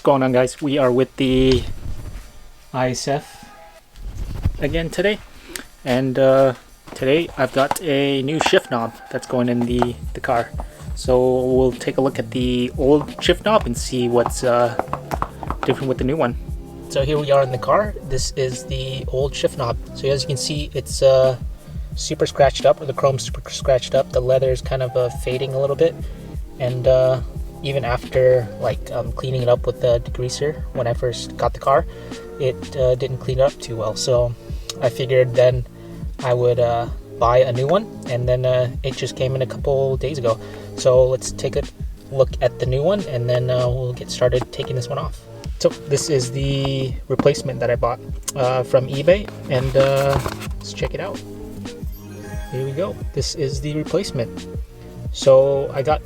What's going on, guys? We are with the ISF again today, and today I've got a new shift knob that's going in the car. So we'll take a look at the old shift knob and see what's different with the new one. So here we are in the car. This is the old shift knob. So as you can see, it's super scratched up, or the chrome's super scratched up. The leather is kind of fading a little bit, and even after cleaning it up with the degreaser when I first got the car, it didn't clean it up too well. So I figured then I would buy a new one, and then it just came in a couple days ago. So let's take a look at the new one, and then we'll get started taking this one off. So this is the replacement that I bought from eBay, and let's check it out. Here we go. This is the replacement. So I got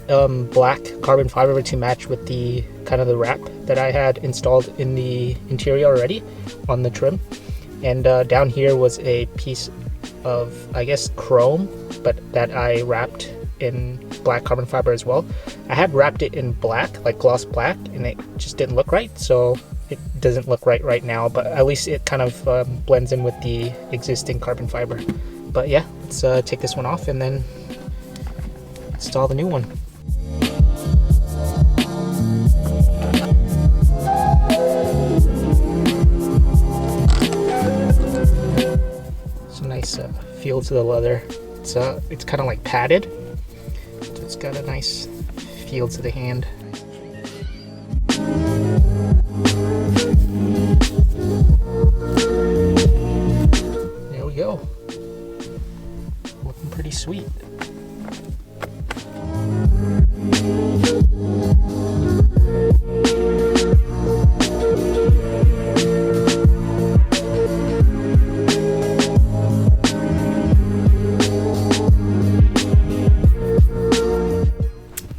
black carbon fiber to match with the the wrap that I had installed in the interior already on the trim, and down here was a piece of, I guess, chrome, but that I wrapped in black carbon fiber as well. I had wrapped it in black, like gloss black, and it just didn't look right, so it doesn't look right now, but at least it kind of blends in with the existing carbon fiber. But yeah, let's take this one off and then install the new one. It's a nice feel to the leather. It's kind of like padded, so it's got a nice feel to the hand. There we go. Looking pretty sweet.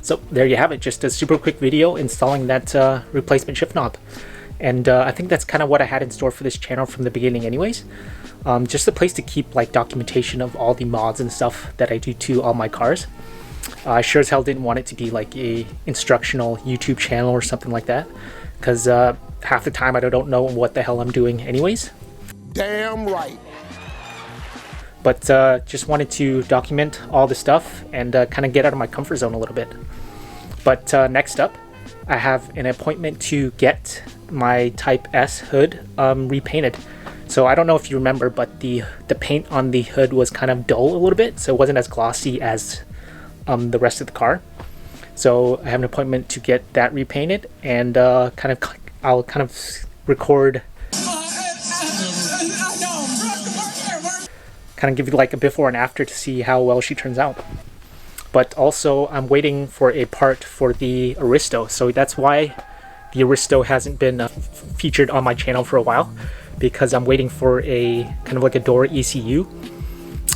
So there you have it, just a super quick video installing that replacement shift knob. And I think that's kind of what I had in store for this channel from the beginning anyways. Just a place to keep documentation of all the mods and stuff that I do to all my cars. I sure as hell didn't want it to be like a instructional YouTube channel or something like that, because half the time I don't know what the hell I'm doing anyways. Damn right. But just wanted to document all the stuff and kind of get out of my comfort zone a little bit. But next up, I have an appointment to get my Type S hood repainted. So I don't know if you remember, but the paint on the hood was kind of dull a little bit, so it wasn't as glossy as the rest of the car. So I have an appointment to get that repainted, and I'll kind of record, kind of give you like a before and after to see how well she turns out. But also I'm waiting for a part for the Aristo, so that's why the Aristo hasn't been featured on my channel for a while, because I'm waiting for a kind of like a door ECU.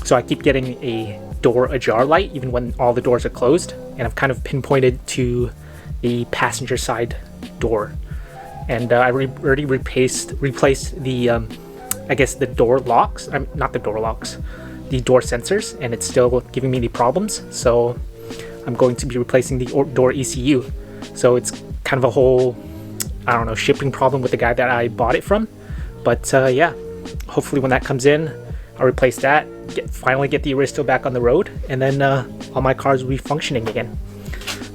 So I keep getting a door ajar light even when all the doors are closed, and I've kind of pinpointed to the passenger side door. And I already replaced the I guess the door locks, not the door locks, the door sensors, and it's still giving me the problems. So I'm going to be replacing the door ECU. So it's kind of a whole, I don't know, shipping problem with the guy that I bought it from. But yeah, hopefully when that comes in, I'll replace that, finally get the Aristo back on the road, and then all my cars will be functioning again.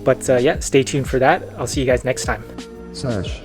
But yeah, stay tuned for that. I'll see you guys next time. Sash.